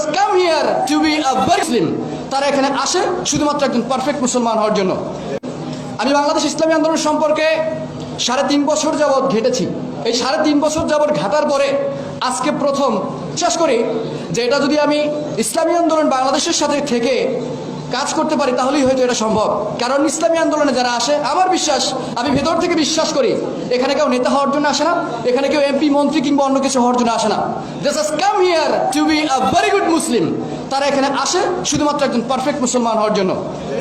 Just come here to be a Muslim. তারা এখানে আসে শুধুমাত্র একজন পারফেক্ট মুসলমান হওয়ার জন্য। আমি বাংলাদেশ ইসলামী আন্দোলন সম্পর্কে 3.5 বছর যাবৎ ঘেটেছি। এই 3.5 বছর যাবৎ ঘাটার পরে আজকে প্রথম বিশ্বাস করি যে এটা যদি আমি ইসলামী আন্দোলন বাংলাদেশের সাথে থেকে কাজ করতে পারি তাহলেই হয়তো এটা সম্ভব। কারণ ইসলামী আন্দোলনে যারা আসে, আমার বিশ্বাস, আমি ভেতর থেকে বিশ্বাস করি, এখানে কেউ নেতা হওয়ার জন্য আসে না, এখানে কেউ এমপি মন্ত্রী কিংবা অন্য কিছু হওয়ার জন্য আসে না। They just come here to be a very good Muslim. তারা এখানে আসে শুধুমাত্র একজন পারফেক্ট মুসলমান হওয়ার জন্য।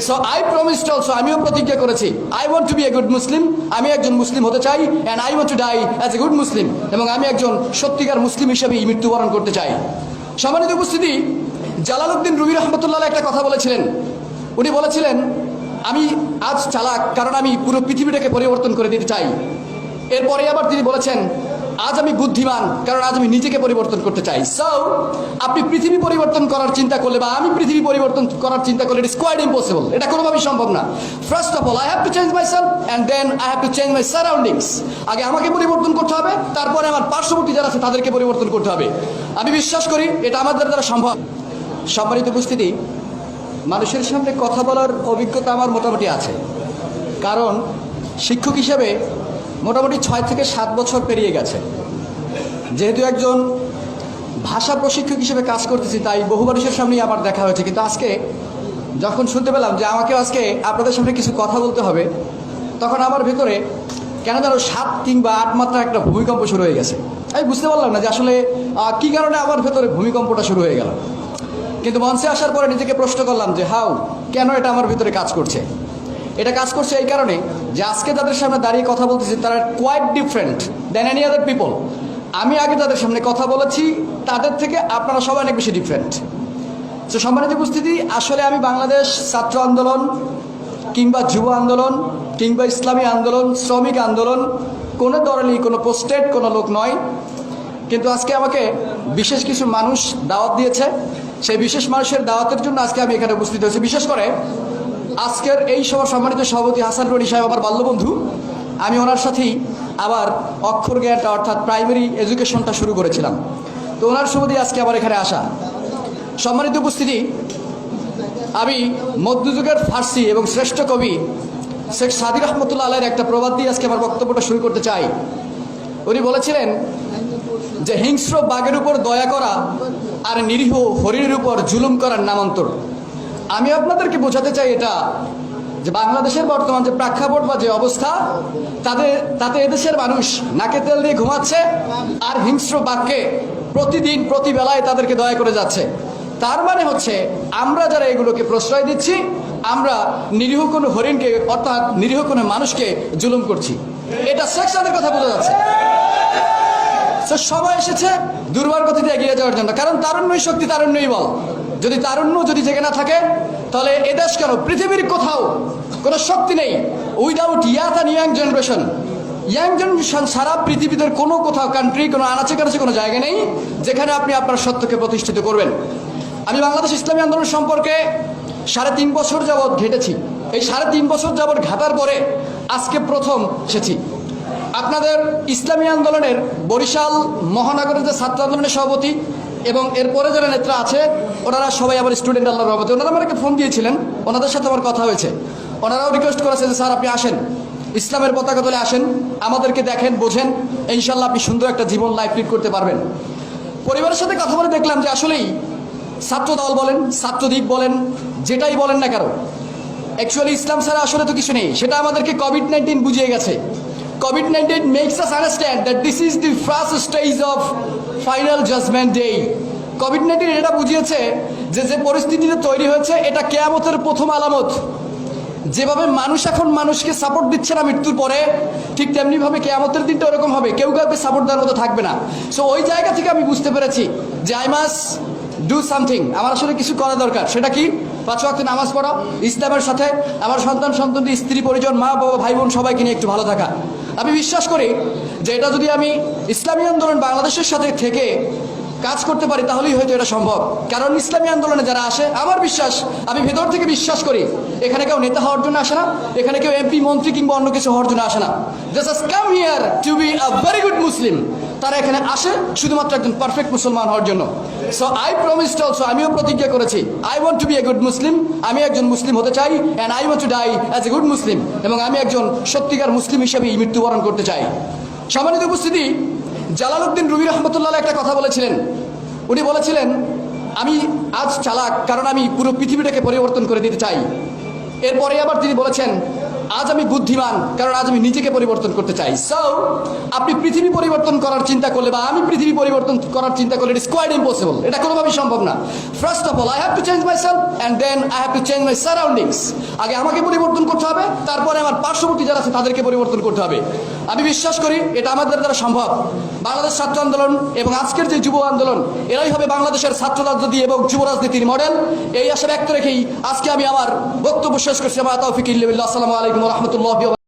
সো আই প্রমিসড অলসো, আমিও প্রতিজ্ঞা করেছি, I want to be a good Muslim. আমি একজন মুসলিম হতে চাই, and I want to die as a good Muslim. এবং আমি একজন সত্যিকার মুসলিম হিসেবেই মৃত্যুবরণ করতে চাই। সম্মানিত উপস্থিতি, জালালউদ্দিন রুমি রহমতুল্লাহ একটা কথা বলেছিলেন। উনি বলেছিলেন, আমি আজ চালাক কারণ আমি পুরো পৃথিবীটাকে পরিবর্তন করে দিতে চাই। এরপরে আবার তিনি বলেছেন, আজ আমি বুদ্ধিমান কারণ আজ আমি নিজেকে পরিবর্তন করতে চাই। সো আপনি পৃথিবী পরিবর্তন করার চিন্তা করলে বা আমি পৃথিবী পরিবর্তন করার চিন্তা করলে ইট ইজ কোয়াইট ইম্পসিবল। এটা কোনোভাবেই সম্ভব না। First of all I have to change myself and then I have to change my surroundings. আগে আমাকে পরিবর্তন করতে হবে, তারপরে আমার পার্শ্ববর্তী যারা আছে তাদেরকে পরিবর্তন করতে হবে। আমি বিশ্বাস করি এটা আমাদের দ্বারা সম্ভব। সম্মানিত উপস্থিতি, মানুষের সামনে কথা বলার অভিজ্ঞতা আমার মোটামুটি আছে। কারণ শিক্ষক হিসেবে মোটামুটি 6 থেকে 7 বছর পেরিয়ে গেছে। যেহেতু একজন ভাষা প্রশিক্ষক হিসেবে কাজ করতেছি, তাই বহু মানুষের সামনেই আবার দেখা হয়েছে। কিন্তু আজকে যখন শুনতে পেলাম যে আমাকেও আজকে আপনাদের সামনে কিছু কথা বলতে হবে, তখন আমার ভেতরে কেন যেন 7 কিংবা 8 মাত্রা একটা ভূমিকম্প শুরু হয়ে গেছে। আমি বুঝতে পারলাম না যে আসলে কী কারণে আমার ভেতরে ভূমিকম্পটা শুরু হয়ে গেল। কিন্তু মঞ্চে আসার পরে নিজেকে প্রশ্ন করলাম যে কেন এটা আমার ভিতরে কাজ করছে। এটা কাজ করছে এই কারণে যে আজকে তাদের সামনে দাঁড়িয়ে কথা বলতেছি, তারা quite different than any other people. আমি আগে তাদের সামনে কথা বলেছি, তাদের থেকে আপনারা সবাই অনেক বেশি ডিফারেন্ট। তো সম্মানিত উপস্থিতি, আসলে আমি বাংলাদেশ ছাত্র আন্দোলন কিংবা যুব আন্দোলন কিংবা ইসলামী আন্দোলন, শ্রমিক আন্দোলন কোনো দলেরই কোনো পোস্টেড কোনো লোক নয়। কিন্তু আজকে আমাকে বিশেষ কিছু মানুষ দাওয়াত দিয়েছে। সেই বিশেষ মানুষের দাওয়াতের জন্য আজকে আমি এখানে উপস্থিত হয়েছি। বিশেষ করে আজকের এই সভার সম্মানিত সভাপতি হাসান রনি সাহেব আমার বাল্যবন্ধু। আমি ওনার সাথেই আবার অক্ষর জ্ঞানটা অর্থাৎ প্রাইমারি এডুকেশনটা শুরু করেছিলাম। তো ওনার সুবাদে আজকে আবার এখানে আসা। সম্মানিত উপস্থিতি, আমি মধ্যযুগের ফার্সি এবং শ্রেষ্ঠ কবি শেখ সাদি রহমতুল্লাহ আলাইয়ের একটা প্রবাদ দিয়ে আজকে আমার বক্তব্যটা শুরু করতে চাই। উনি বলেছিলেন যে হিংস্র বাঘের উপর দয়া করা আর নিরীহ হরিণের উপর জুলুম করার নামান্তর। আমি আপনাদেরকে বোঝাতে চাই এটা যে বাংলাদেশের বর্তমান যে প্রেক্ষাপট বা যে অবস্থা, তাতে এদেশের মানুষ নাকে তেল দিয়ে ঘুমাচ্ছে আর হিংস্র বাঘকে প্রতিদিন প্রতি বেলায় তাদেরকে দয়া করে যাচ্ছে। তার মানে হচ্ছে আমরা যারা এগুলোকে প্রশ্রয় দিচ্ছি, আমরা নিরীহ কোনো হরিণকে অর্থাৎ নিরীহ কোনো মানুষকে জুলুম করছি। এটা সেকশনের কথা বোঝা যাচ্ছে। সবাই এসেছে দুর্বার গতিতে এগিয়ে যাওয়ার জন্য। কারণ তারুণ্যই শক্তি, তারুণ্যই বল। যদি তারুণ্য যদি জেগে না থাকে, তাহলে এদেশ কেন পৃথিবীর কোথাও কোনো শক্তি নেই without youth and young generation. Young generation সারা পৃথিবীতে কোনো কোথাও কান্ট্রি, কোনো আনাচে কানাচে কোনো জায়গা নেই যেখানে আপনি আপনার সত্যকে প্রতিষ্ঠিত করবেন। আমি বাংলাদেশ ইসলামী আন্দোলন সম্পর্কে 3.5 বছর যাবৎ ঘেটেছি। এই 3.5 বছর যাবৎ ঘাটার পরে আজকে প্রথম এসেছি। আপনাদের ইসলামী আন্দোলনের বরিশাল মহানগরের যে ছাত্র আন্দোলনের সভাপতি এবং এরপরে যারা নেতা আছে, ওনারা সবাই আবার স্টুডেন্ট আল্লাহর রহমতে। ওনারা আমাকে ফোন দিয়েছিলেন, ওনাদের সাথে আমার কথা হয়েছে। ওনারাও রিকোয়েস্ট করেছে যে স্যার আপনি আসেন, ইসলামের পতাকা তলে আসেন, আমাদেরকে দেখেন, বোঝেন, ইনশাল্লাহ আপনি সুন্দর একটা জীবন লাইফ লিড করতে পারবেন। পরিবারের সাথে কথা বলে দেখলাম যে আসলেই ছাত্র দল বলেন, ছাত্রদ্বীপ বলেন, যেটাই বলেন না কারো, অ্যাকচুয়ালি ইসলাম ছাড়া আসলে তো কিছু নেই। সেটা আমাদেরকে কোভিড-19 বুঝিয়ে গেছে। COVID-19 makes us understand that this is the first stage of final judgment day. COVID-19 এটা বুঝিয়েছে যে যে পরিস্থিতিতে তৈরি হয়েছে এটা কিয়ামতের প্রথম আলামত। যেভাবে মানুষ এখন মানুষকে সাপোর্ট দিচ্ছে না মৃত্যুর পরে, ঠিক তেমনিভাবে কিয়ামতের দিনটা ওরকম হবে, কেউ কাউকে সাপোর্ট দেওয়ার মতো থাকবে না। সো ওই জায়গা থেকে আমি বুঝতে পেরেছি যে আই মাস্ট ডু সামথিং। আমার আসলে কিছু করা দরকার। সেটা কি? 5 ওয়াক্ত নামাজ পড়া, ইসলামের সাথে আমার সন্তান স্ত্রী পরিজন, মা বাবা ভাই বোন সবাইকে নিয়ে একটু ভালো থাকা। আমি বিশ্বাস করি যে এটা যদি আমি ইসলামী আন্দোলন বাংলাদেশের সাথে থেকে কাজ করতে পারি তাহলেই হয়তো এটা সম্ভব। কারণ ইসলামী আন্দোলনে যারা আসে, আমার বিশ্বাস, আমি ভেতর থেকে বিশ্বাস করি, এখানে কেউ নেতা হওয়ার জন্য আসে না, এখানে কেউ এমপি মন্ত্রী কিংবা অন্য কিছু হওয়ার জন্য আসে না। Just come here to be a very good Muslim. তারা এখানে আসে শুধুমাত্র একজন পারফেক্ট মুসলমান হওয়ার জন্য। সো আই প্রমিসড অলসো, আমিও প্রতিজ্ঞা করেছি, I want to be a good Muslim. আমি একজন মুসলিম হতে চাই, and I want to die as a good Muslim. এবং আমি একজন সত্যিকার মুসলিম হিসেবেই মৃত্যুবরণ করতে চাই। সম্মানিত উপস্থিতি, জালালউদ্দিন রুমি রহমতুল্লাহ একটা কথা বলেছিলেন। উনি বলেছিলেন, আমি আজ চালাক কারণ আমি পুরো পৃথিবীটাকে পরিবর্তন করে দিতে চাই। এরপরে আবার তিনি বলেছেন, আজ আমি বুদ্ধিমান কারণ আজ আমি নিজেকে পরিবর্তন করতে চাই। সো আপনি পৃথিবী পরিবর্তন করার চিন্তা করলে, বা আমি পৃথিবী পরিবর্তন করার চিন্তা করলে, ইট ইজ কোয়াইট ইম্পসিবল। এটা কোনোভাবেই সম্ভব না। First of all I have to change myself, and then I have to change my surroundings. আগে আমাকে পরিবর্তন করতে হবে, তারপরে আমার পার্শ্ববর্তী যারা আছে তাদেরকে পরিবর্তন করতে হবে। আমি বিশ্বাস করি এটা আমাদের দ্বারা সম্ভব। বাংলাদেশ ছাত্র আন্দোলন এবং আজকের যে যুব আন্দোলন, এরাই হবে বাংলাদেশের ছাত্র রাজনীতি এবং যুব রাজনীতির মডেল। এই আশা ব্যক্ত রেখেই আজকে আমি আমার বক্তব্য শেষ করছি। আমার তৌফিক ইল্লা বিল্লাহ। আসসালামু আলাইকুম ওয়া রাহমাতুল্লাহি ওয়া বারাকাতুহু।